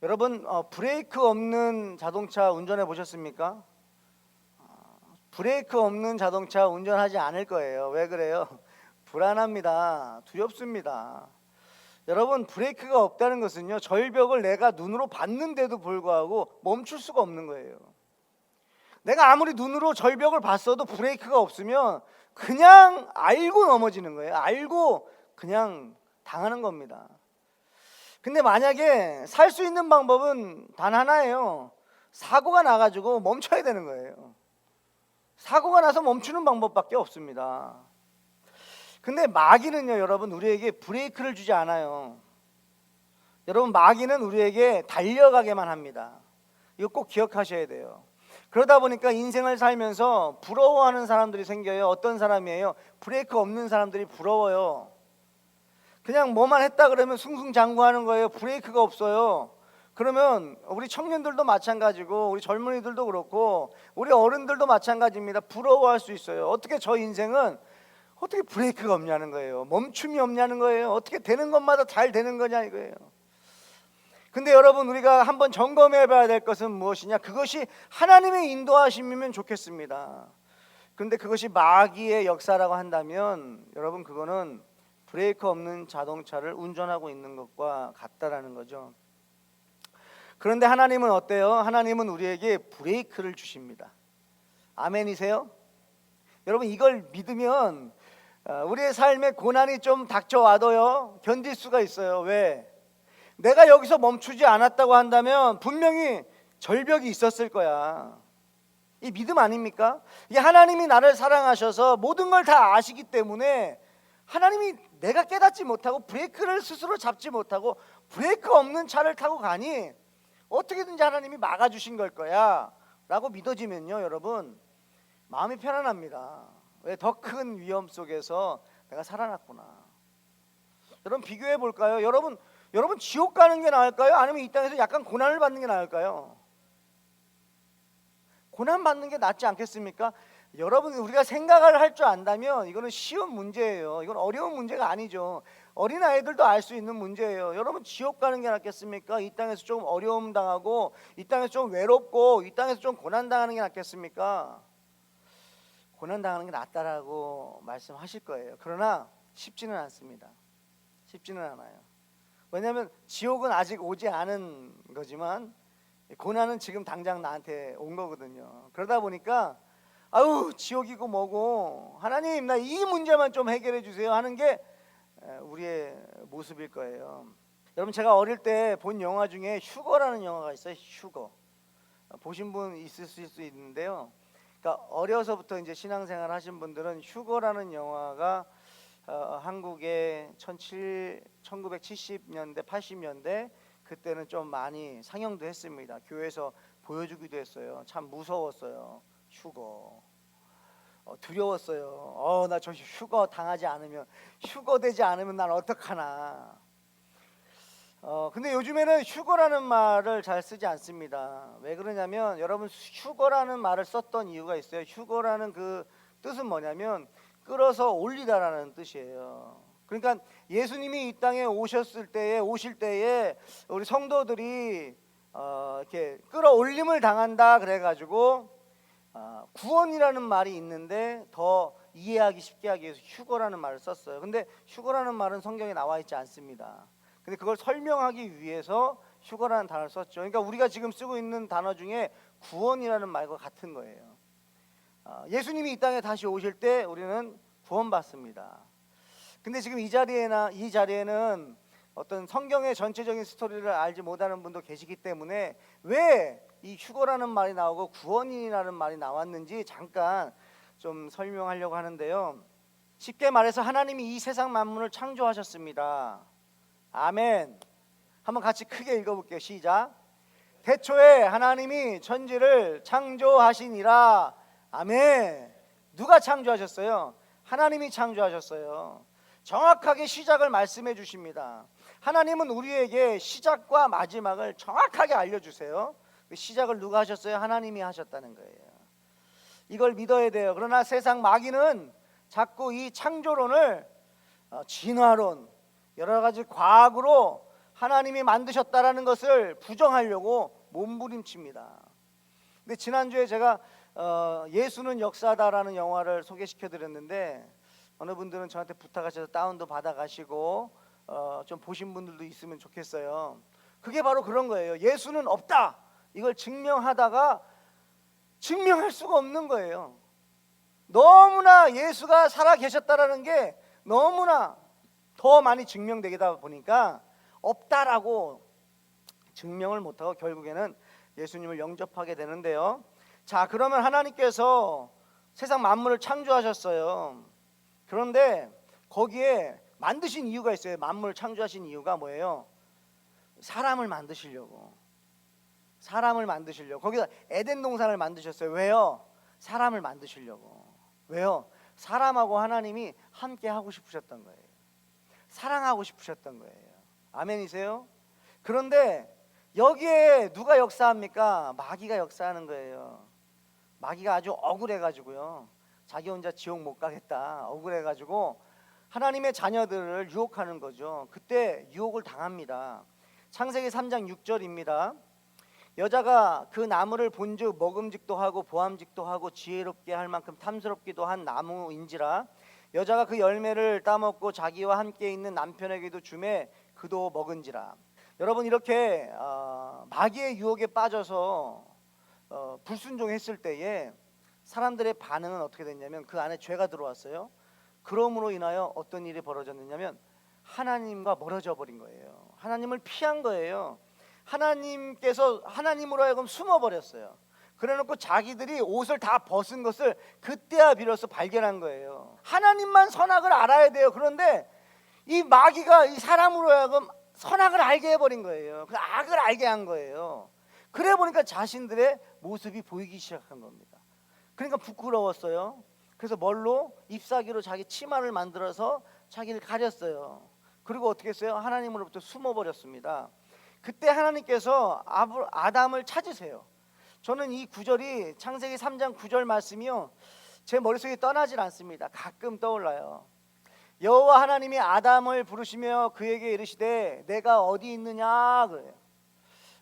여러분 브레이크 없는 자동차 운전해 보셨습니까? 브레이크 없는 자동차 운전하지 않을 거예요. 왜 그래요? 불안합니다. 두렵습니다. 여러분 브레이크가 없다는 것은요, 절벽을 내가 눈으로 봤는데도 불구하고 멈출 수가 없는 거예요. 내가 아무리 눈으로 절벽을 봤어도 브레이크가 없으면 그냥 알고 넘어지는 거예요. 알고 그냥 당하는 겁니다. 근데 만약에 살 수 있는 방법은 단 하나예요. 사고가 나가지고 멈춰야 되는 거예요. 사고가 나서 멈추는 방법밖에 없습니다. 근데 마귀는요, 여러분, 우리에게 브레이크를 주지 않아요. 여러분, 마귀는 우리에게 달려가게만 합니다. 이거 꼭 기억하셔야 돼요. 그러다 보니까 인생을 살면서 부러워하는 사람들이 생겨요. 어떤 사람이에요? 브레이크 없는 사람들이 부러워요. 그냥 뭐만 했다 그러면 승승장구하는 거예요. 브레이크가 없어요. 그러면 우리 청년들도 마찬가지고 우리 젊은이들도 그렇고 우리 어른들도 마찬가지입니다. 부러워할 수 있어요. 어떻게 저 인생은 어떻게 브레이크가 없냐는 거예요. 멈춤이 없냐는 거예요. 어떻게 되는 것마다 잘 되는 거냐 이거예요. 근데 여러분, 우리가 한번 점검해 봐야 될 것은 무엇이냐? 그것이 하나님의 인도하심이면 좋겠습니다. 그런데 그것이 마귀의 역사라고 한다면 여러분, 그거는 브레이크 없는 자동차를 운전하고 있는 것과 같다라는 거죠. 그런데 하나님은 어때요? 하나님은 우리에게 브레이크를 주십니다. 아멘이세요? 여러분, 이걸 믿으면 우리의 삶에 고난이 좀 닥쳐와도요, 견딜 수가 있어요. 왜? 내가 여기서 멈추지 않았다고 한다면 분명히 절벽이 있었을 거야. 이 믿음 아닙니까? 이게 하나님이 나를 사랑하셔서 모든 걸 다 아시기 때문에 하나님이 내가 깨닫지 못하고 브레이크를 스스로 잡지 못하고 브레이크 없는 차를 타고 가니 어떻게든지 하나님이 막아주신 걸 거야 라고 믿어지면요, 여러분, 마음이 편안합니다. 왜? 더 큰 위험 속에서 내가 살아났구나. 여러분, 비교해 볼까요? 여러분 지옥 가는 게 나을까요? 아니면 이 땅에서 약간 고난을 받는 게 나을까요? 고난 받는 게 낫지 않겠습니까? 여러분, 우리가 생각을 할 줄 안다면 이거는 쉬운 문제예요. 이건 어려운 문제가 아니죠. 어린아이들도 알 수 있는 문제예요. 여러분, 지옥 가는 게 낫겠습니까? 이 땅에서 좀 어려움 당하고 이 땅에서 좀 외롭고 이 땅에서 좀 고난 당하는 게 낫겠습니까? 고난 당하는 게 낫다라고 말씀하실 거예요. 그러나 쉽지는 않습니다. 쉽지는 않아요. 왜냐하면 지옥은 아직 오지 않은 거지만 고난은 지금 당장 나한테 온 거거든요. 그러다 보니까 아우, 지옥이고 뭐고 하나님 나 이 문제만 좀 해결해 주세요 하는 게 우리의 모습일 거예요. 여러분, 제가 어릴 때 본 영화 중에 휴거라는 영화가 있어요. 휴거. 보신 분 있을 수 있는데요. 그러니까 어려서부터 이제 신앙생활 하신 분들은 휴거라는 영화가 한국의 1970년대 80년대 그때는 좀 많이 상영도 했습니다. 교회에서 보여주기도 했어요. 참 무서웠어요. 휴거. 두려웠어요. 나 저 휴거 당하지 않으면, 휴거 되지 않으면 난 어떡하나. 근데 요즘에는 휴거라는 말을 잘 쓰지 않습니다. 왜 그러냐면 여러분, 휴거라는 말을 썼던 이유가 있어요. 휴거라는 그 뜻은 뭐냐면 끌어서 올리다라는 뜻이에요. 그러니까 예수님이 이 땅에 오실 때에 우리 성도들이 이렇게 끌어올림을 당한다 그래가지고 구원이라는 말이 있는데 더 이해하기 쉽게 하기 위해서 휴거라는 말을 썼어요. 근데 휴거라는 말은 성경에 나와 있지 않습니다. 근데 그걸 설명하기 위해서 휴거라는 단어를 썼죠. 그러니까 우리가 지금 쓰고 있는 단어 중에 구원이라는 말과 같은 거예요. 예수님이 이 땅에 다시 오실 때 우리는 구원받습니다. 근데 지금 이 자리에는 어떤 성경의 전체적인 스토리를 알지 못하는 분도 계시기 때문에 왜 이 휴거라는 말이 나오고 구원이라는 말이 나왔는지 잠깐 좀 설명하려고 하는데요. 쉽게 말해서 하나님이 이 세상 만물을 창조하셨습니다. 아멘. 한번 같이 크게 읽어볼게요. 시작. 태초에 하나님이 천지를 창조하시니라. 아멘. 누가 창조하셨어요? 하나님이 창조하셨어요. 정확하게 시작을 말씀해 주십니다. 하나님은 우리에게 시작과 마지막을 정확하게 알려주세요. 그 시작을 누가 하셨어요? 하나님이 하셨다는 거예요. 이걸 믿어야 돼요. 그러나 세상 마귀는 자꾸 이 창조론을 진화론, 여러 가지 과학으로 하나님이 만드셨다라는 것을 부정하려고 몸부림칩니다. 근데 지난주에 제가 예수는 역사다라는 영화를 소개시켜 드렸는데 어느 분들은 저한테 부탁하셔서 다운도 받아가시고 좀 보신 분들도 있으면 좋겠어요. 그게 바로 그런 거예요. 예수는 없다. 이걸 증명하다가 증명할 수가 없는 거예요. 너무나 예수가 살아 계셨다라는 게 너무나 더 많이 증명되다 보니까 없다라고 증명을 못하고 결국에는 예수님을 영접하게 되는데요. 자, 그러면 하나님께서 세상 만물을 창조하셨어요. 그런데 거기에 만드신 이유가 있어요. 만물을 창조하신 이유가 뭐예요? 사람을 만드시려고. 사람을 만드시려고. 거기다 에덴 동산을 만드셨어요. 왜요? 사람을 만드시려고. 왜요? 사람하고 하나님이 함께 하고 싶으셨던 거예요. 사랑하고 싶으셨던 거예요. 아멘이세요? 그런데 여기에 누가 역사합니까? 마귀가 역사하는 거예요. 마귀가 아주 억울해가지고요. 자기 혼자 지옥 못 가겠다. 억울해가지고 하나님의 자녀들을 유혹하는 거죠. 그때 유혹을 당합니다. 창세기 3장 6절입니다. 여자가 그 나무를 본즉 먹음직도 하고 보암직도 하고 지혜롭게 할 만큼 탐스럽기도 한 나무인지라 여자가 그 열매를 따먹고 자기와 함께 있는 남편에게도 주매 그도 먹은지라. 여러분, 이렇게 마귀의 유혹에 빠져서 불순종했을 때에 사람들의 반응은 어떻게 됐냐면 그 안에 죄가 들어왔어요. 그러므로 인하여 어떤 일이 벌어졌느냐면 하나님과 멀어져 버린 거예요. 하나님을 피한 거예요. 하나님께서 하나님으로 하여금 숨어버렸어요. 그래놓고 자기들이 옷을 다 벗은 것을 그때야 비로소 발견한 거예요. 하나님만 선악을 알아야 돼요. 그런데 이 마귀가 이 사람으로 하여금 선악을 알게 해버린 거예요. 그 악을 알게 한 거예요. 그래 보니까 자신들의 모습이 보이기 시작한 겁니다. 그러니까 부끄러웠어요. 그래서 뭘로? 잎사귀로 자기 치마를 만들어서 자기를 가렸어요. 그리고 어떻게 했어요? 하나님으로부터 숨어버렸습니다. 그때 하나님께서 아담을 찾으세요. 저는 이 구절이 창세기 3장 9절 말씀이요, 제 머릿속에 떠나질 않습니다. 가끔 떠올라요. 여호와 하나님이 아담을 부르시며 그에게 이르시되 내가 어디 있느냐 그래요.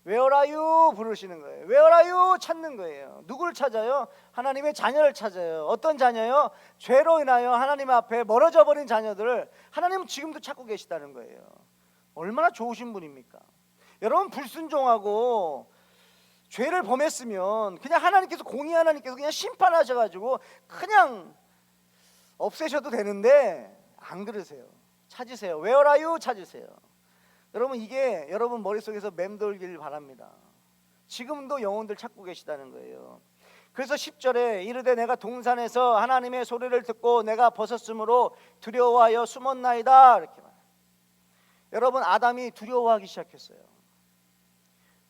Where are you? 부르시는 거예요. Where are you? 찾는 거예요. 누굴 찾아요? 하나님의 자녀를 찾아요. 어떤 자녀요? 죄로 인하여 하나님 앞에 멀어져 버린 자녀들을 하나님은 지금도 찾고 계시다는 거예요. 얼마나 좋으신 분입니까? 여러분, 불순종하고 죄를 범했으면 그냥 하나님께서 공의 하나님께서 그냥 심판하셔가지고 그냥 없애셔도 되는데 안 그러세요. 찾으세요. Where are you? 찾으세요. 여러분, 이게 여러분 머릿속에서 맴돌길 바랍니다. 지금도 영혼들 찾고 계시다는 거예요. 그래서 10절에 이르되 내가 동산에서 하나님의 소리를 듣고 내가 벗었으므로 두려워하여 숨었나이다 이렇게 말해요. 여러분, 아담이 두려워하기 시작했어요.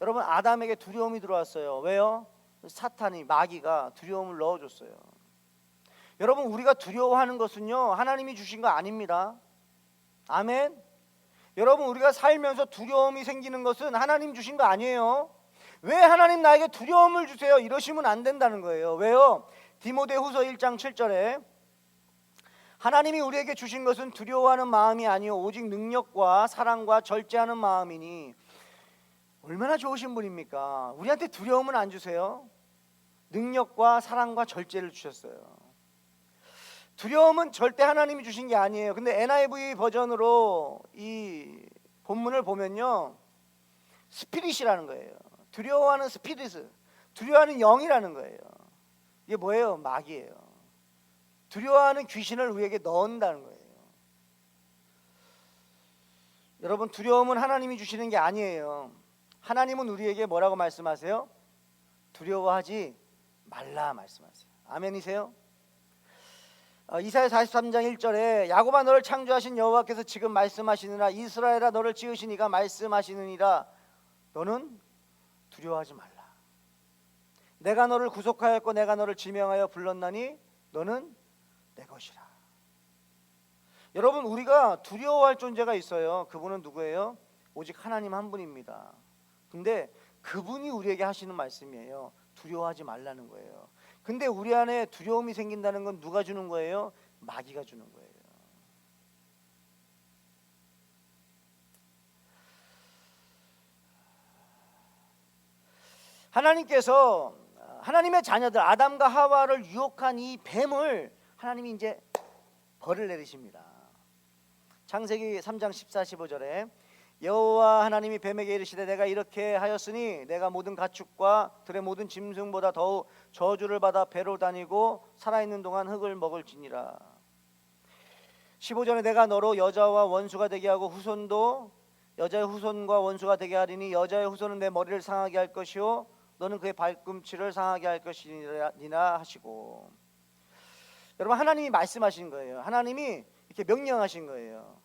여러분, 아담에게 두려움이 들어왔어요. 왜요? 사탄이, 마귀가 두려움을 넣어줬어요. 여러분, 우리가 두려워하는 것은요 하나님이 주신 거 아닙니다. 아멘. 여러분, 우리가 살면서 두려움이 생기는 것은 하나님 주신 거 아니에요. 왜 하나님 나에게 두려움을 주세요? 이러시면 안 된다는 거예요. 왜요? 디모데후서 1장 7절에 하나님이 우리에게 주신 것은 두려워하는 마음이 아니요 오직 능력과 사랑과 절제하는 마음이니. 얼마나 좋으신 분입니까? 우리한테 두려움은 안 주세요. 능력과 사랑과 절제를 주셨어요. 두려움은 절대 하나님이 주신 게 아니에요. 근데 NIV 버전으로 이 본문을 보면요, 스피릿이라는 거예요. 두려워하는 스피릿, 두려워하는 영이라는 거예요. 이게 뭐예요? 마귀예요. 두려워하는 귀신을 우리에게 넣는다는 거예요. 여러분, 두려움은 하나님이 주시는 게 아니에요. 하나님은 우리에게 뭐라고 말씀하세요? 두려워하지 말라 말씀하세요. 아멘이세요? 이사야 43장 1절에 야곱아 너를 창조하신 여호와께서 지금 말씀하시느라 이스라엘아 너를 지으신 이가 말씀하시느니라 너는 두려워하지 말라. 내가 너를 구속하였고 내가 너를 지명하여 불렀나니 너는 내 것이라. 여러분, 우리가 두려워할 존재가 있어요. 그분은 누구예요? 오직 하나님 한 분입니다. 근데 그분이 우리에게 하시는 말씀이에요. 두려워하지 말라는 거예요. 근데 우리 안에 두려움이 생긴다는 건 누가 주는 거예요? 마귀가 주는 거예요. 하나님께서 하나님의 자녀들 아담과 하와를 유혹한 이 뱀을 하나님이 이제 벌을 내리십니다. 창세기 3장 14, 15절에 여호와 하나님이 뱀에게 이르시되 내가 이렇게 하였으니 내가 모든 가축과 들의 모든 짐승보다 더욱 저주를 받아 배로 다니고 살아있는 동안 흙을 먹을지니라. 15절에 내가 너로 여자와 원수가 되게 하고 후손도 여자의 후손과 원수가 되게 하리니 여자의 후손은 내 머리를 상하게 할 것이요 너는 그의 발꿈치를 상하게 할 것이니라 하시고. 여러분, 하나님이 말씀하신 거예요. 하나님이 이렇게 명령하신 거예요.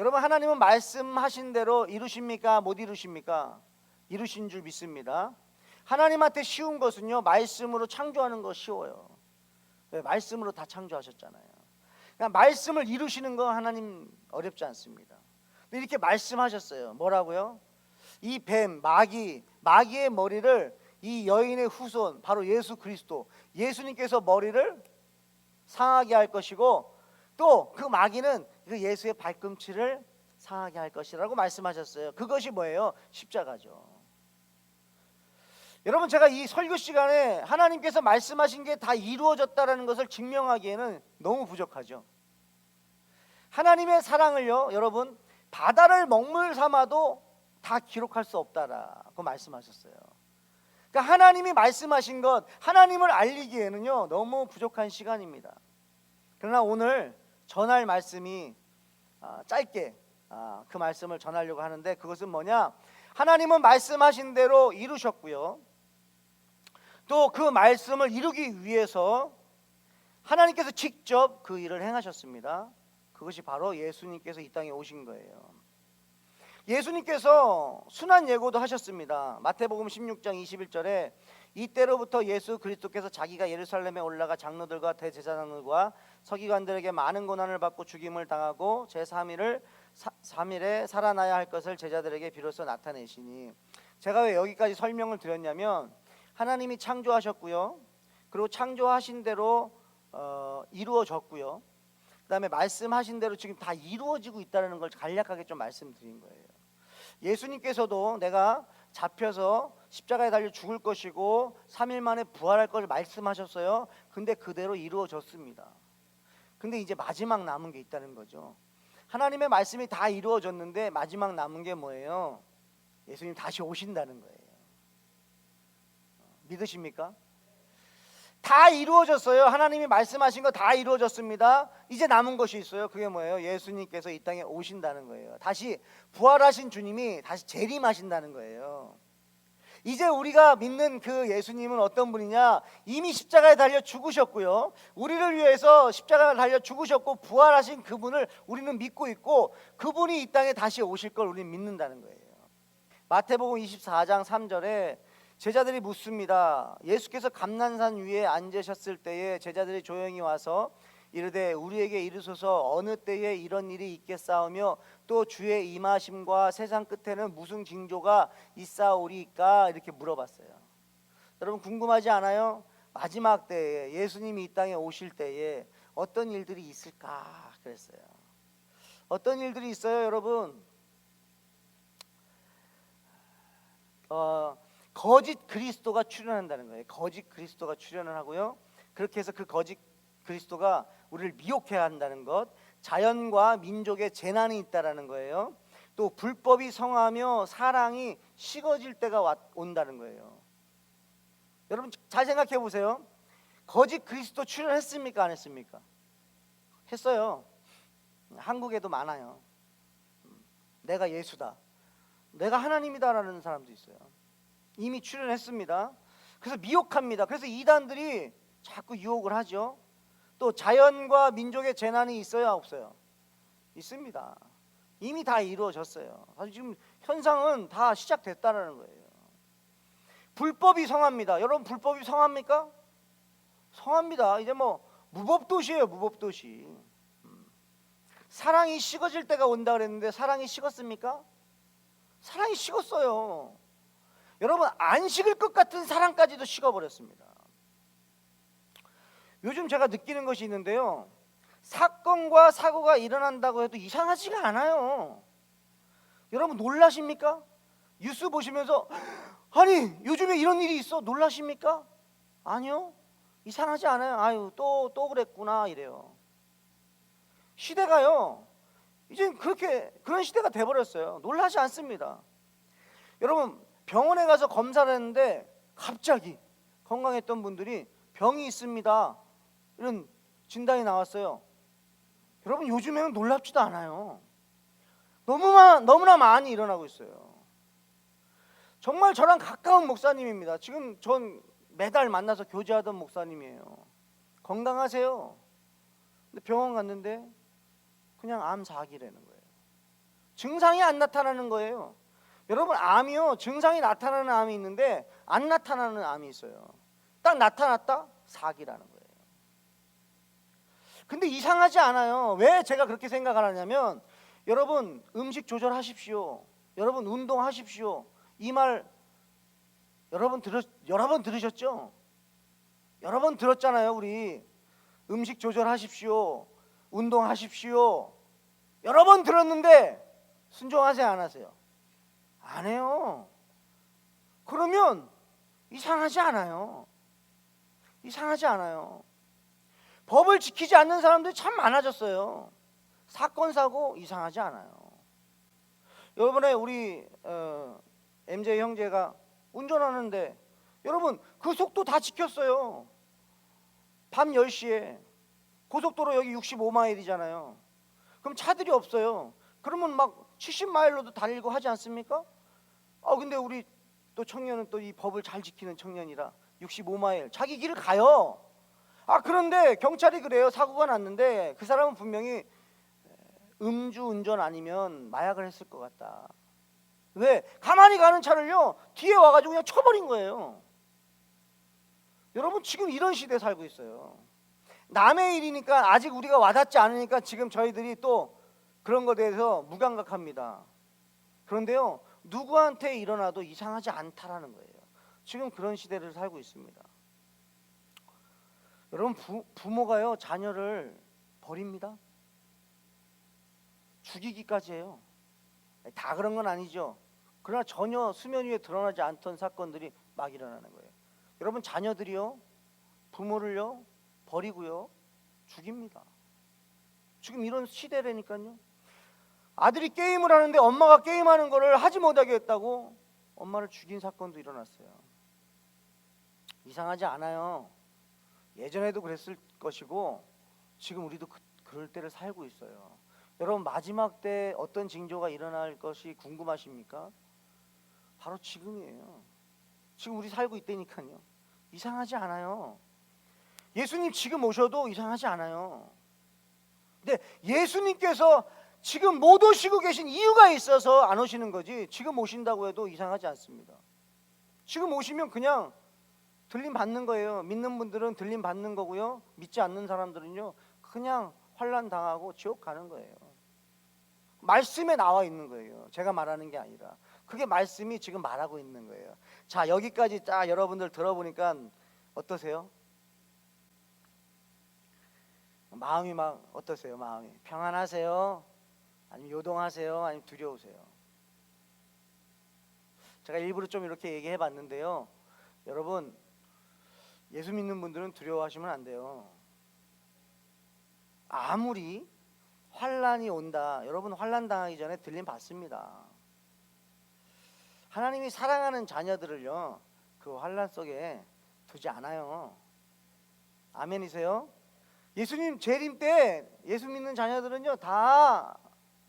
여러분, 하나님은 말씀하신 대로 이루십니까? 못 이루십니까? 이루신 줄 믿습니다. 하나님한테 쉬운 것은요, 말씀으로 창조하는 거 쉬워요. 왜? 말씀으로 다 창조하셨잖아요. 그러니까 말씀을 이루시는 거 하나님 어렵지 않습니다. 근데 이렇게 말씀하셨어요. 뭐라고요? 이 뱀, 마귀의 머리를 이 여인의 후손, 바로 예수 그리스도, 예수님께서 머리를 상하게 할 것이고 또 그 마귀는 그 예수의 발꿈치를 상하게 할 것이라고 말씀하셨어요. 그것이 뭐예요? 십자가죠. 여러분, 제가 이 설교 시간에 하나님께서 말씀하신 게 다 이루어졌다라는 것을 증명하기에는 너무 부족하죠. 하나님의 사랑을요, 여러분, 바다를 먹물 삼아도 다 기록할 수 없다라고 말씀하셨어요. 그러니까 하나님이 말씀하신 것, 하나님을 알리기에는요 너무 부족한 시간입니다. 그러나 오늘 전할 말씀이 짧게 그 말씀을 전하려고 하는데, 그것은 뭐냐? 하나님은 말씀하신 대로 이루셨고요, 또 그 말씀을 이루기 위해서 하나님께서 직접 그 일을 행하셨습니다. 그것이 바로 예수님께서 이 땅에 오신 거예요. 예수님께서 순환 예고도 하셨습니다. 마태복음 16장 21절에 이때로부터 예수 그리스도께서 자기가 예루살렘에 올라가 장로들과 대제사장들과 서기관들에게 많은 고난을 받고 죽임을 당하고 제3일에 살아나야 할 것을 제자들에게 비로소 나타내시니. 제가 왜 여기까지 설명을 드렸냐면, 하나님이 창조하셨고요, 그리고 창조하신 대로 이루어졌고요, 그 다음에 말씀하신 대로 지금 다 이루어지고 있다는 걸 간략하게 좀 말씀드린 거예요. 예수님께서도 내가 잡혀서 십자가에 달려 죽을 것이고 3일 만에 부활할 것을 말씀하셨어요. 근데 그대로 이루어졌습니다. 근데 이제 마지막 남은 게 있다는 거죠. 하나님의 말씀이 다 이루어졌는데 마지막 남은 게 뭐예요? 예수님 다시 오신다는 거예요. 믿으십니까? 다 이루어졌어요. 하나님이 말씀하신 거 다 이루어졌습니다. 이제 남은 것이 있어요. 그게 뭐예요? 예수님께서 이 땅에 오신다는 거예요. 다시 부활하신 주님이 다시 재림하신다는 거예요. 이제 우리가 믿는 그 예수님은 어떤 분이냐? 이미 십자가에 달려 죽으셨고요, 우리를 위해서 십자가에 달려 죽으셨고 부활하신 그분을 우리는 믿고 있고, 그분이 이 땅에 다시 오실 걸 우리는 믿는다는 거예요. 마태복음 24장 3절에 제자들이 묻습니다. 예수께서 감난산 위에 앉으셨을 때에 제자들이 조용히 와서 이르되 우리에게 이르소서 어느 때에 이런 일이 있겠사오며 또 주의 임하심과 세상 끝에는 무슨 징조가 있사오리까? 이렇게 물어봤어요. 여러분, 궁금하지 않아요? 마지막 때에 예수님이 이 땅에 오실 때에 어떤 일들이 있을까 그랬어요. 어떤 일들이 있어요, 여러분? 거짓 그리스도가 출현한다는 거예요. 거짓 그리스도가 출현을 하고요, 그렇게 해서 그 거짓 그리스도가 우리를 미혹해야 한다는 것, 자연과 민족의 재난이 있다라는 거예요. 또 불법이 성하며 사랑이 식어질 때가 온다는 거예요. 여러분 잘 생각해 보세요. 거짓 그리스도 출현했습니까? 안 했습니까? 했어요. 한국에도 많아요. 내가 예수다, 내가 하나님이다라는 사람도 있어요. 이미 출현했습니다. 그래서 미혹합니다. 그래서 이단들이 자꾸 유혹을 하죠. 또 자연과 민족의 재난이 있어요, 없어요? 있습니다. 이미 다 이루어졌어요. 사실 지금 현상은 다 시작됐다는 거예요. 불법이 성합니다. 여러분, 불법이 성합니까? 성합니다. 이제 뭐 무법도시예요, 무법도시. 사랑이 식어질 때가 온다 그랬는데 사랑이 식었습니까? 사랑이 식었어요. 여러분, 안 식을 것 같은 사랑까지도 식어버렸습니다. 요즘 제가 느끼는 것이 있는데요, 사건과 사고가 일어난다고 해도 이상하지가 않아요. 여러분, 놀라십니까? 뉴스 보시면서 아니 요즘에 이런 일이 있어, 놀라십니까? 아니요, 이상하지 않아요. 아유, 또 그랬구나 이래요. 시대가요 이제 그런 시대가 돼버렸어요. 놀라지 않습니다. 여러분, 병원에 가서 검사를 했는데 갑자기 건강했던 분들이 병이 있습니다, 이런 진단이 나왔어요. 여러분, 요즘에는 놀랍지도 않아요. 너무나 많이 일어나고 있어요. 정말 저랑 가까운 목사님입니다. 지금 전 매달 만나서 교제하던 목사님이에요. 건강하세요. 근데 병원 갔는데 그냥 암 4기라는 거예요. 증상이 안 나타나는 거예요. 여러분, 암이요, 증상이 나타나는 암이 있는데 안 나타나는 암이 있어요. 딱 나타났다, 4기라는 거예요. 근데 이상하지 않아요. 왜 제가 그렇게 생각을 하냐면, 여러분, 음식 조절하십시오. 여러분, 운동하십시오. 이 말 여러 번 들으셨죠? 여러 번 들었잖아요. 우리 음식 조절하십시오, 운동하십시오, 여러 번 들었는데 순종하세요, 안 하세요? 안 해요. 그러면 이상하지 않아요. 이상하지 않아요. 법을 지키지 않는 사람들이 참 많아졌어요. 사건 사고 이상하지 않아요. 이번에 우리 MJ 형제가 운전하는데 여러분, 그 속도 다 지켰어요. 밤 10시에 고속도로 여기 65마일이잖아요. 그럼 차들이 없어요. 그러면 막 70마일로도 달리고 하지 않습니까? 근데 우리 또 청년은 또 이 법을 잘 지키는 청년이라 65마일 자기 길을 가요. 그런데 경찰이 그래요. 사고가 났는데 그 사람은 분명히 음주운전 아니면 마약을 했을 것 같다. 왜? 가만히 가는 차를요 뒤에 와가지고 그냥 쳐버린 거예요. 여러분, 지금 이런 시대에 살고 있어요. 남의 일이니까 아직 우리가 와닿지 않으니까 지금 저희들이 또 그런 것에 대해서 무감각합니다. 그런데요, 누구한테 일어나도 이상하지 않다라는 거예요. 지금 그런 시대를 살고 있습니다. 여러분, 부모가요 자녀를 버립니다. 죽이기까지 해요. 다 그런 건 아니죠. 그러나 전혀 수면 위에 드러나지 않던 사건들이 막 일어나는 거예요. 여러분, 자녀들이요 부모를요 버리고요 죽입니다. 지금 이런 시대라니까요. 아들이 게임을 하는데 엄마가 게임하는 거를 하지 못하게 했다고 엄마를 죽인 사건도 일어났어요. 이상하지 않아요. 예전에도 그랬을 것이고 지금 우리도 그럴 때를 살고 있어요. 여러분, 마지막 때 어떤 징조가 일어날 것이 궁금하십니까? 바로 지금이에요. 지금 우리 살고 있다니까요. 이상하지 않아요. 예수님 지금 오셔도 이상하지 않아요. 근데 예수님께서 지금 못 오시고 계신 이유가 있어서 안 오시는 거지, 지금 오신다고 해도 이상하지 않습니다. 지금 오시면 그냥 들림 받는 거예요. 믿는 분들은 들림 받는 거고요, 믿지 않는 사람들은요 그냥 환난 당하고 지옥 가는 거예요. 말씀에 나와 있는 거예요. 제가 말하는 게 아니라 그게 말씀이 지금 말하고 있는 거예요. 자, 여기까지 딱 여러분들 들어보니까 어떠세요? 마음이 막 어떠세요? 마음이 평안하세요? 아니면 요동하세요? 아니면 두려우세요? 제가 일부러 좀 이렇게 얘기해 봤는데요, 여러분, 예수 믿는 분들은 두려워하시면 안 돼요. 아무리 환난이 온다, 여러분, 환난 당하기 전에 들림 받습니다. 하나님이 사랑하는 자녀들을요 그 환난 속에 두지 않아요. 아멘이세요? 예수님 재림 때 예수 믿는 자녀들은요 다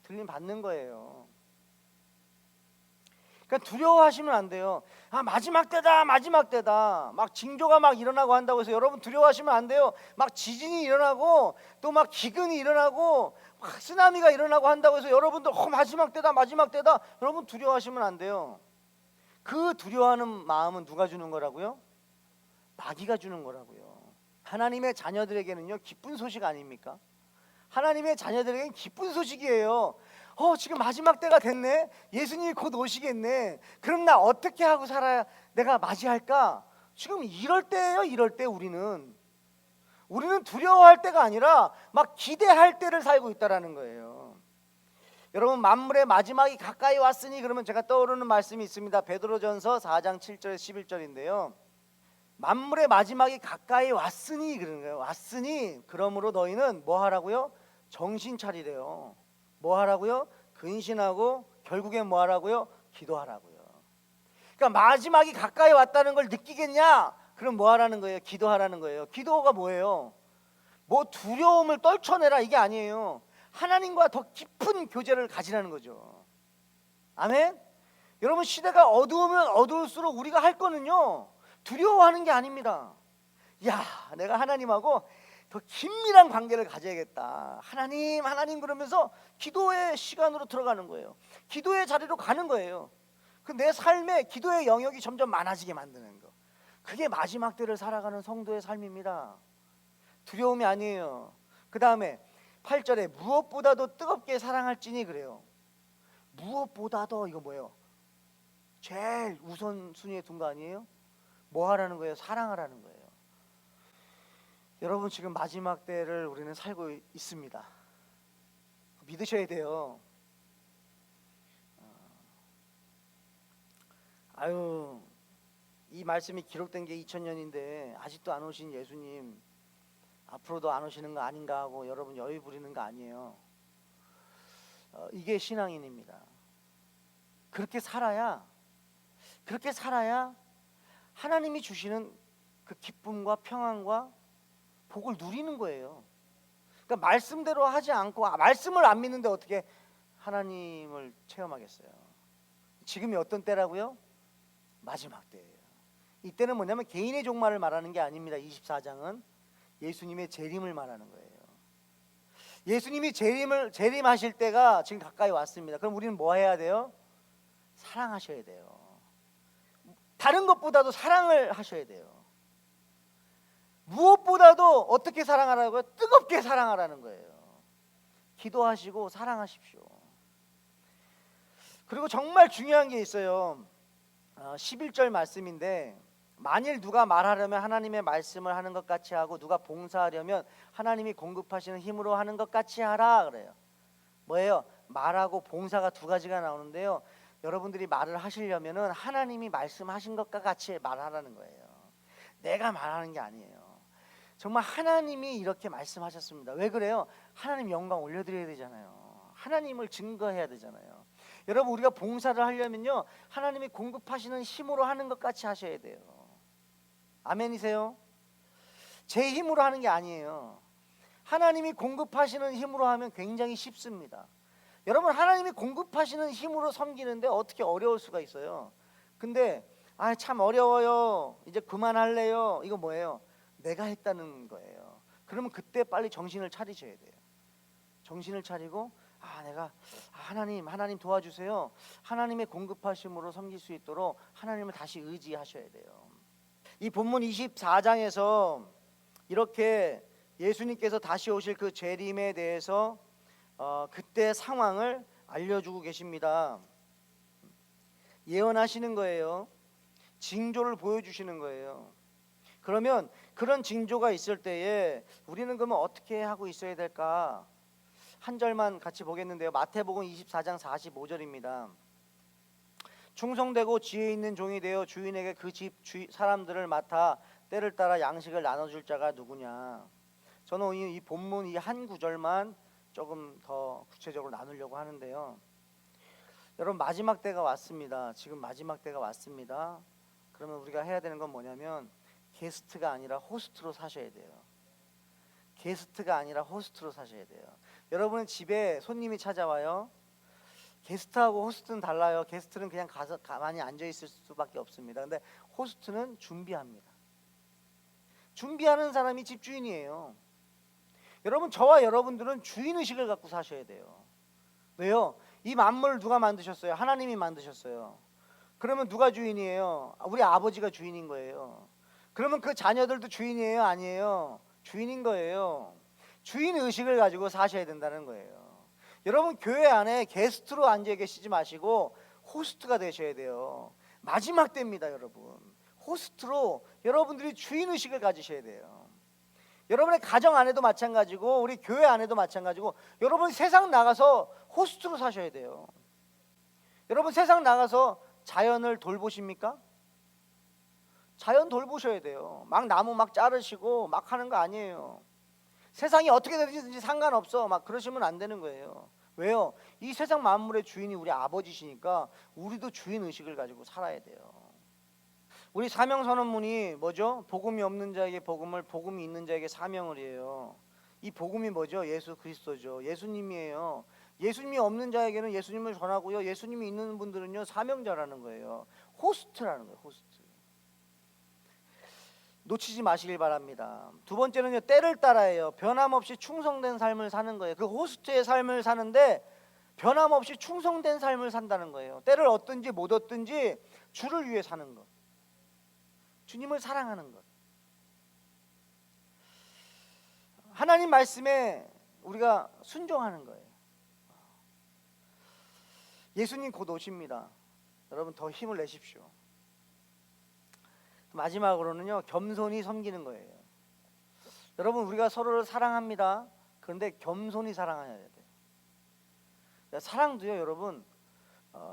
들림 받는 거예요. 그러니까 두려워하시면 안 돼요. 아, 마지막 때다, 마지막 때다. 막 징조가 막 일어나고 한다고 해서 여러분 두려워하시면 안 돼요. 막 지진이 일어나고 또 막 기근이 일어나고 막 쓰나미가 일어나고 한다고 해서 여러분들 마지막 때다, 마지막 때다. 여러분 두려워하시면 안 돼요. 그 두려워하는 마음은 누가 주는 거라고요? 마귀가 주는 거라고요. 하나님의 자녀들에게는요, 기쁜 소식 아닙니까? 하나님의 자녀들에게는 기쁜 소식이에요. 지금 마지막 때가 됐네. 예수님이 곧 오시겠네. 그럼 나 어떻게 하고 살아야 내가 맞이할까? 지금 이럴 때예요. 이럴 때 우리는 두려워할 때가 아니라 막 기대할 때를 살고 있다라는 거예요. 여러분, 만물의 마지막이 가까이 왔으니, 그러면 제가 떠오르는 말씀이 있습니다. 베드로전서 4장 7절 11절인데요. 만물의 마지막이 가까이 왔으니, 그러는 거예요. 왔으니 그러므로 너희는 뭐 하라고요? 정신 차리래요. 뭐 하라고요? 근신하고 결국엔 뭐 하라고요? 기도하라고요. 그러니까 마지막이 가까이 왔다는 걸 느끼겠냐? 그럼 뭐 하라는 거예요? 기도하라는 거예요. 기도가 뭐예요? 뭐 두려움을 떨쳐내라, 이게 아니에요. 하나님과 더 깊은 교제를 가지라는 거죠. 아멘? 여러분, 시대가 어두우면 어두울수록 우리가 할 거는요, 두려워하는 게 아닙니다. 야, 내가 하나님하고 더 긴밀한 관계를 가져야겠다. 하나님 그러면서 기도의 시간으로 들어가는 거예요. 기도의 자리로 가는 거예요. 그 내 삶에 기도의 영역이 점점 많아지게 만드는 거. 그게 마지막 때를 살아가는 성도의 삶입니다. 두려움이 아니에요. 그 다음에 8절에 무엇보다도 뜨겁게 사랑할지니, 그래요. 무엇보다도, 이거 뭐예요? 제일 우선순위에 둔 거 아니에요? 뭐 하라는 거예요? 사랑하라는 거예요. 여러분, 지금 마지막 때를 우리는 살고 있습니다. 믿으셔야 돼요. 이 말씀이 기록된 게 2000년인데 아직도 안 오신 예수님, 앞으로도 안 오시는 거 아닌가 하고 여러분 여유 부리는 거 아니에요. 이게 신앙인입니다. 그렇게 살아야 하나님이 주시는 그 기쁨과 평안과 복을 누리는 거예요. 그러니까 말씀대로 하지 않고, 말씀을 안 믿는데 어떻게 하나님을 체험하겠어요? 지금이 어떤 때라고요? 마지막 때예요. 이때는 뭐냐면 개인의 종말을 말하는 게 아닙니다. 24장은 예수님의 재림을 말하는 거예요. 예수님이 재림하실 때가 지금 가까이 왔습니다. 그럼 우리는 뭐 해야 돼요? 사랑하셔야 돼요. 다른 것보다도 사랑을 하셔야 돼요. 무엇보다도 어떻게 사랑하라고요? 뜨겁게 사랑하라는 거예요. 기도하시고 사랑하십시오. 그리고 정말 중요한 게 있어요. 11절 말씀인데, 만일 누가 말하려면 하나님의 말씀을 하는 것 같이 하고, 누가 봉사하려면 하나님이 공급하시는 힘으로 하는 것 같이 하라, 그래요. 뭐예요? 말하고 봉사가 두 가지가 나오는데요. 여러분들이 말을 하시려면은 하나님이 말씀하신 것과 같이 말하라는 거예요. 내가 말하는 게 아니에요. 정말 하나님이 이렇게 말씀하셨습니다. 왜 그래요? 하나님 영광 올려드려야 되잖아요. 하나님을 증거해야 되잖아요. 여러분, 우리가 봉사를 하려면요, 하나님이 공급하시는 힘으로 하는 것 같이 하셔야 돼요. 아멘이세요? 제 힘으로 하는 게 아니에요. 하나님이 공급하시는 힘으로 하면 굉장히 쉽습니다. 여러분, 하나님이 공급하시는 힘으로 섬기는데 어떻게 어려울 수가 있어요? 근데 참 어려워요, 이제 그만할래요, 이거 뭐예요? 내가 했다는 거예요. 그러면 그때 빨리 정신을 차리셔야 돼요. 정신을 차리고, 내가 하나님 도와주세요. 하나님의 공급하심으로 섬길 수 있도록 하나님을 다시 의지하셔야 돼요. 이 본문 24장에서 이렇게 예수님께서 다시 오실 그 재림에 대해서 그때 상황을 알려주고 계십니다. 예언하시는 거예요. 징조를 보여주시는 거예요. 그러면 그런 징조가 있을 때에 우리는 그러면 어떻게 하고 있어야 될까? 한 절만 같이 보겠는데요. 마태복음 24장 45절입니다. 충성되고 지혜 있는 종이 되어 주인에게 그 집 사람들을 맡아 때를 따라 양식을 나눠줄 자가 누구냐. 저는 이 본문 이 한 구절만 조금 더 구체적으로 나누려고 하는데요. 여러분, 마지막 때가 왔습니다. 지금 마지막 때가 왔습니다. 그러면 우리가 해야 되는 건 뭐냐면 게스트가 아니라 호스트로 사셔야 돼요. 게스트가 아니라 호스트로 사셔야 돼요. 여러분 집에 손님이 찾아와요. 게스트하고 호스트는 달라요. 게스트는 그냥 가서 가만히 앉아 있을 수밖에 없습니다. 근데 호스트는 준비합니다. 준비하는 사람이 집주인이에요. 여러분, 저와 여러분들은 주인의식을 갖고 사셔야 돼요. 왜요? 이 만물을 누가 만드셨어요? 하나님이 만드셨어요. 그러면 누가 주인이에요? 우리 아버지가 주인인 거예요. 그러면 그 자녀들도 주인이에요? 아니에요? 주인인 거예요. 주인의식을 가지고 사셔야 된다는 거예요. 여러분, 교회 안에 게스트로 앉아 계시지 마시고 호스트가 되셔야 돼요. 마지막 때입니다, 여러분. 호스트로 여러분들이 주인의식을 가지셔야 돼요. 여러분의 가정 안에도 마찬가지고 우리 교회 안에도 마찬가지고 여러분 세상 나가서 호스트로 사셔야 돼요. 여러분 세상 나가서 자연을 돌보십니까? 자연 돌보셔야 돼요. 막 나무 막 자르시고 막 하는 거 아니에요. 세상이 어떻게 되든지 상관없어 막 그러시면 안 되는 거예요. 왜요? 이 세상 만물의 주인이 우리 아버지시니까 우리도 주인의식을 가지고 살아야 돼요. 우리 사명선언문이 뭐죠? 복음이 없는 자에게 복음을, 복음이 있는 자에게 사명을 해요. 이 복음이 뭐죠? 예수 그리스도죠. 예수님이에요. 예수님이 없는 자에게는 예수님을 전하고요, 예수님이 있는 분들은요 사명자라는 거예요. 호스트라는 거예요. 호스트. 놓치지 마시길 바랍니다. 두 번째는요, 때를 따라해요. 변함없이 충성된 삶을 사는 거예요. 그 호스트의 삶을 사는데 변함없이 충성된 삶을 산다는 거예요. 때를 얻든지 못 얻든지 주를 위해 사는 것, 주님을 사랑하는 것. 하나님 말씀에 우리가 순종하는 거예요. 예수님 곧 오십니다. 여러분 더 힘을 내십시오. 마지막으로는요, 겸손히 섬기는 거예요. 여러분, 우리가 서로를 사랑합니다. 그런데 겸손히 사랑해야 돼요. 사랑도요, 여러분,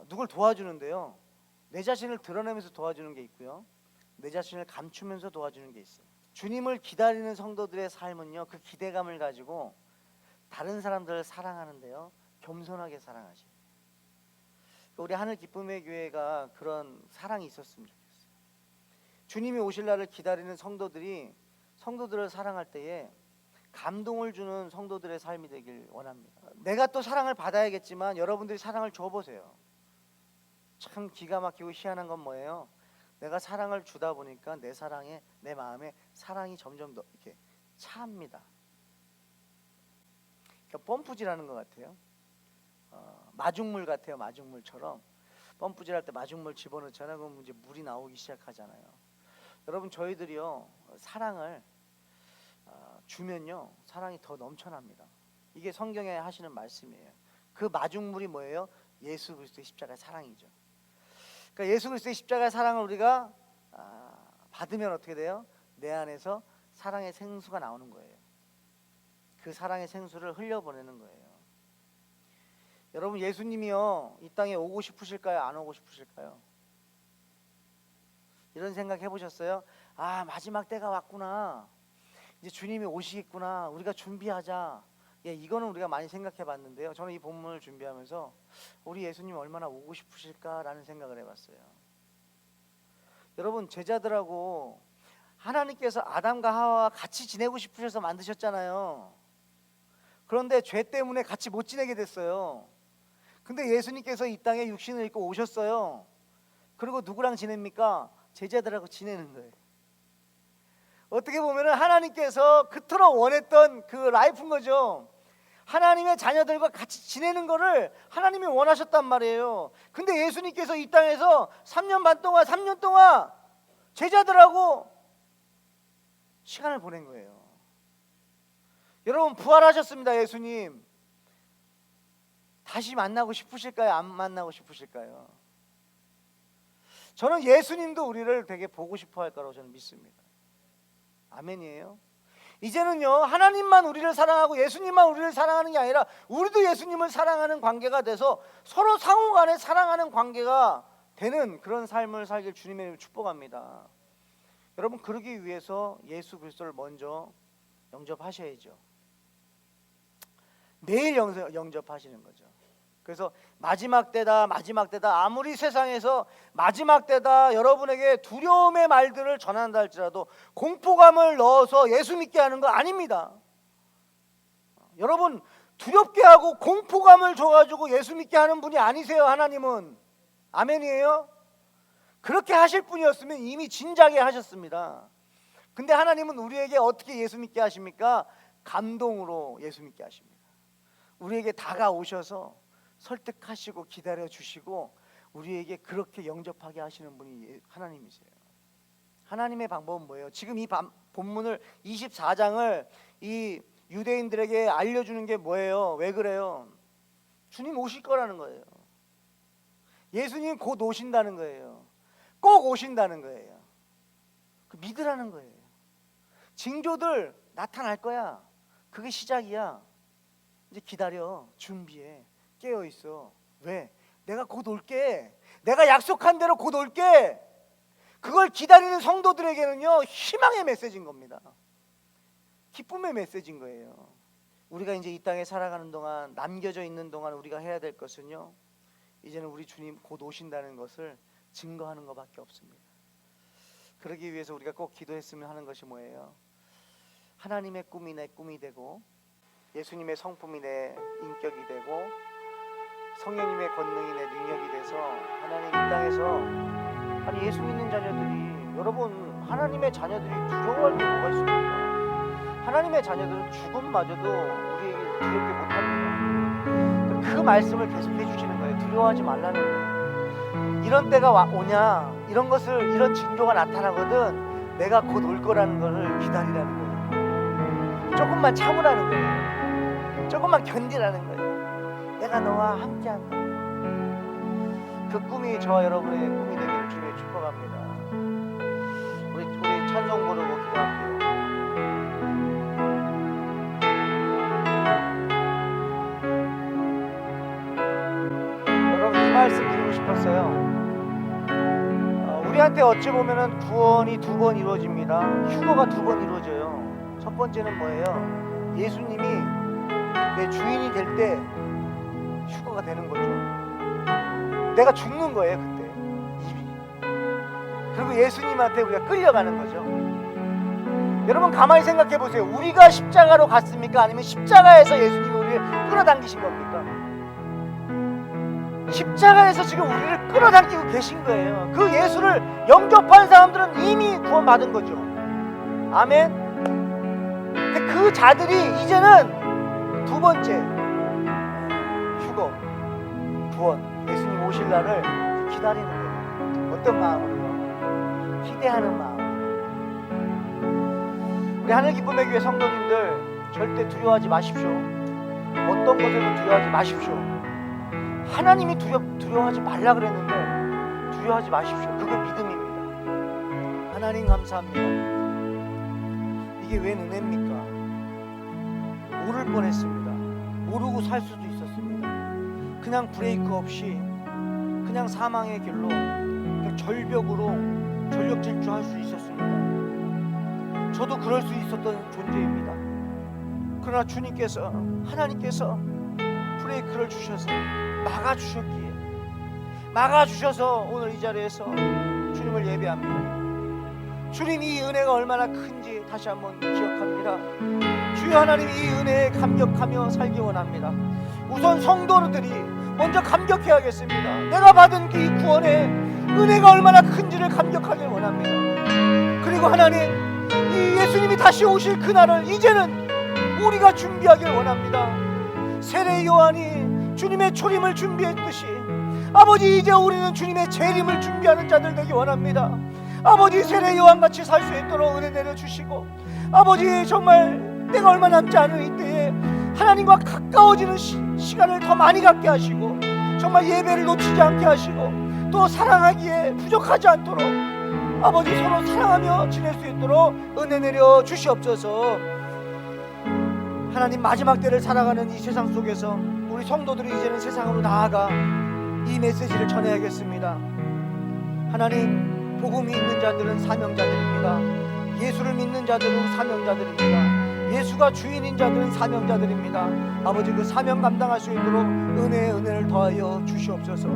누굴 도와주는데요, 내 자신을 드러내면서 도와주는 게 있고요, 내 자신을 감추면서 도와주는 게 있어요. 주님을 기다리는 성도들의 삶은요, 그 기대감을 가지고 다른 사람들을 사랑하는데요, 겸손하게 사랑하셔요. 우리 하늘 기쁨의 교회가 그런 사랑이 있었으면 좋겠어요. 주님이 오실 날을 기다리는 성도들이 성도들을 사랑할 때에 감동을 주는 성도들의 삶이 되길 원합니다. 내가 또 사랑을 받아야겠지만 여러분들이 사랑을 줘보세요. 참 기가 막히고 희한한 건 뭐예요? 내가 사랑을 주다 보니까 내 사랑에, 내 마음에 사랑이 점점 더 이렇게 차합니다. 그러니까 펌프질하는 것 같아요. 마중물 같아요. 마중물처럼 펌프질할 때 마중물 집어넣잖아요. 그럼 이제 물이 나오기 시작하잖아요. 여러분, 저희들이요 사랑을 주면요 사랑이 더 넘쳐납니다. 이게 성경에 하시는 말씀이에요. 그 마중물이 뭐예요? 예수 그리스도의 십자가의 사랑이죠. 그러니까 예수 그리스도의 십자가의 사랑을 우리가 받으면 어떻게 돼요? 내 안에서 사랑의 생수가 나오는 거예요. 그 사랑의 생수를 흘려보내는 거예요. 여러분, 예수님이요 이 땅에 오고 싶으실까요? 안 오고 싶으실까요? 이런 생각 해보셨어요? 아, 마지막 때가 왔구나, 이제 주님이 오시겠구나, 우리가 준비하자. 예, 이거는 우리가 많이 생각해 봤는데요, 저는 이 본문을 준비하면서 우리 예수님 얼마나 오고 싶으실까라는 생각을 해봤어요. 여러분, 제자들하고 하나님께서 아담과 하와와 같이 지내고 싶으셔서 만드셨잖아요. 그런데 죄 때문에 같이 못 지내게 됐어요. 근데 예수님께서 이 땅에 육신을 입고 오셨어요. 그리고 누구랑 지냅니까? 제자들하고 지내는 거예요. 어떻게 보면 하나님께서 그토록 원했던 그 라이프인 거죠. 하나님의 자녀들과 같이 지내는 거를 하나님이 원하셨단 말이에요. 근데 예수님께서 이 땅에서 3년 동안 제자들하고 시간을 보낸 거예요. 여러분, 부활하셨습니다. 예수님 다시 만나고 싶으실까요? 안 만나고 싶으실까요? 저는 예수님도 우리를 되게 보고 싶어 할 거라고 저는 믿습니다. 아멘이에요. 이제는요 하나님만 우리를 사랑하고 예수님만 우리를 사랑하는 게 아니라 우리도 예수님을 사랑하는 관계가 돼서 서로 상호간에 사랑하는 관계가 되는 그런 삶을 살길 주님의 이름으로 축복합니다. 여러분, 그러기 위해서 예수 그리스도를 먼저 영접하셔야죠. 매일 영접하시는 거죠. 그래서 마지막 때다 아무리 세상에서 마지막 때다 여러분에게 두려움의 말들을 전한다 할지라도 공포감을 넣어서 예수 믿게 하는 거 아닙니다. 여러분, 두렵게 하고 공포감을 줘가지고 예수 믿게 하는 분이 아니세요. 하나님은. 아멘이에요? 그렇게 하실 분이었으면 이미 진작에 하셨습니다. 근데 하나님은 우리에게 어떻게 예수 믿게 하십니까? 감동으로 예수 믿게 하십니다. 우리에게 다가오셔서 설득하시고 기다려주시고 우리에게 그렇게 영접하게 하시는 분이 하나님이세요. 하나님의 방법은 뭐예요? 지금 이 본문을 24장을 이 유대인들에게 알려주는 게 뭐예요? 왜 그래요? 주님 오실 거라는 거예요. 예수님 곧 오신다는 거예요. 꼭 오신다는 거예요. 그 믿으라는 거예요. 징조들 나타날 거야. 그게 시작이야. 이제 기다려. 준비해. 깨어 있어. 왜? 내가 곧 올게. 내가 약속한 대로 곧 올게. 그걸 기다리는 성도들에게는요, 희망의 메시지인 겁니다. 기쁨의 메시지인 거예요. 우리가 이제 이 땅에 살아가는 동안, 남겨져 있는 동안 우리가 해야 될 것은요, 이제는 우리 주님 곧 오신다는 것을 증거하는 것밖에 없습니다. 그러기 위해서 우리가 꼭 기도했으면 하는 것이 뭐예요? 하나님의 꿈이 내 꿈이 되고, 예수님의 성품이 내 인격이 되고, 성령님의 권능이 내 능력이 돼서 하나님 이 땅에서, 아니 예수 믿는 자녀들이, 여러분 하나님의 자녀들이 두려워할 게 뭐가 있습니까? 하나님의 자녀들은 죽음마저도 우리에게 두렵게 못합니다. 그 말씀을 계속 해주시는 거예요. 두려워하지 말라는 거예요. 이런 때가 오냐, 이런 징조가 나타나거든 내가 곧 올 거라는 것을 기다리라는 거예요. 조금만 참으라는 거예요. 조금만 견디라는 거예요. 내가 너와 함께한다. 그 꿈이 저와 여러분의 꿈이 되기를 주님의 축복합니다. 우리 찬송 부르고 기도할게요. 여러분 이 말씀 드리고 싶었어요. 우리한테 어찌 보면은 구원이 두 번 이루어집니다. 휴거가 두 번 이루어져요. 첫 번째는 뭐예요? 예수님이 내 주인이 될 때 휴거가 되는 거죠. 내가 죽는 거예요 그때 입이. 그리고 예수님한테 우리가 끌려가는 거죠. 여러분 가만히 생각해 보세요. 우리가 십자가로 갔습니까? 아니면 십자가에서 예수님이 우리를 끌어당기신 겁니까? 십자가에서 지금 우리를 끌어당기고 계신 거예요. 그 예수를 영접한 사람들은 이미 구원받은 거죠. 아멘. 근데 그 자들이 이제는 두 번째 휴거, 구원, 예수님 오실 날을 기다리는 거예요. 어떤 마음으로요? 기대하는 마음. 우리 하늘 기쁨의 교회 성도님들 절대 두려워하지 마십시오. 어떤 것에도 두려워하지 마십시오. 하나님이 두려워하지 말라 그랬는데 두려워하지 마십시오. 그게 믿음입니다. 하나님 감사합니다. 이게 웬 은혜입니까? 모를 뻔했습니다. 모르고 살 수도 있었습니다. 그냥 브레이크 없이 그냥 사망의 길로 그냥 절벽으로 전력 질주할 수 있었습니다. 저도 그럴 수 있었던 존재입니다. 그러나 주님께서, 하나님께서 브레이크를 주셔서 막아주셨기에, 막아주셔서 오늘 이 자리에서 주님을 예배합니다. 주님 이 은혜가 얼마나 큰지 다시 한번 기억합니다. 주여 하나님 이 은혜에 감격하며 살기 원합니다. 우선 성도들이 먼저 감격해야겠습니다. 내가 받은 이 구원의 은혜가 얼마나 큰지를 감격하길 원합니다. 그리고 하나님 이 예수님이 다시 오실 그날을 이제는 우리가 준비하길 원합니다. 세례 요한이 주님의 초림을 준비했듯이 아버지 이제 우리는 주님의 재림을 준비하는 자들 되기 원합니다. 아버지 세례 요한같이 살 수 있도록 은혜 내려주시고, 아버지 정말 내가 얼마 남지 않은 이때에 하나님과 가까워지는 시간을 더 많이 갖게 하시고, 정말 예배를 놓치지 않게 하시고, 또 사랑하기에 부족하지 않도록 아버지 서로 사랑하며 지낼 수 있도록 은혜 내려 주시옵소서. 하나님 마지막 때를 살아가는 이 세상 속에서 우리 성도들이 이제는 세상으로 나아가 이 메시지를 전해야겠습니다. 하나님 복음이 있는 자들은 사명자들입니다. 예수를 믿는 자들은 사명자들입니다. 예수가 주인인 자들은 사명자들입니다. 아버지 그 사명 감당할 수 있도록 은혜를 더하여 주시옵소서.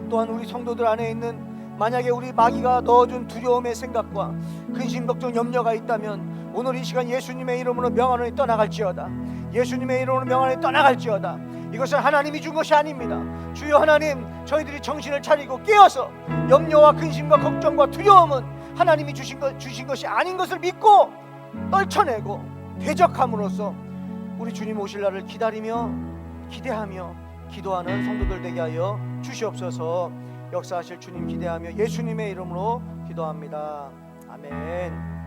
또한 우리 성도들 안에 있는 만약에 우리 마귀가 넣어준 두려움의 생각과 근심 걱정 염려가 있다면 오늘 이 시간 예수님의 이름으로 명하노니 떠나갈지어다. 예수님의 이름으로 명하노니 떠나갈지어다. 이것은 하나님이 준 것이 아닙니다. 주여 하나님, 저희들이 정신을 차리고 깨어서 염려와 근심과 걱정과 두려움은 하나님이 주신 것이 아닌 것을 믿고 떨쳐내고 대적함으로써 우리 주님 오실 날을 기다리며 기대하며 기도하는 성도들 되게 하여 주시옵소서. 역사하실 주님 기대하며 예수님의 이름으로 기도합니다. 아멘.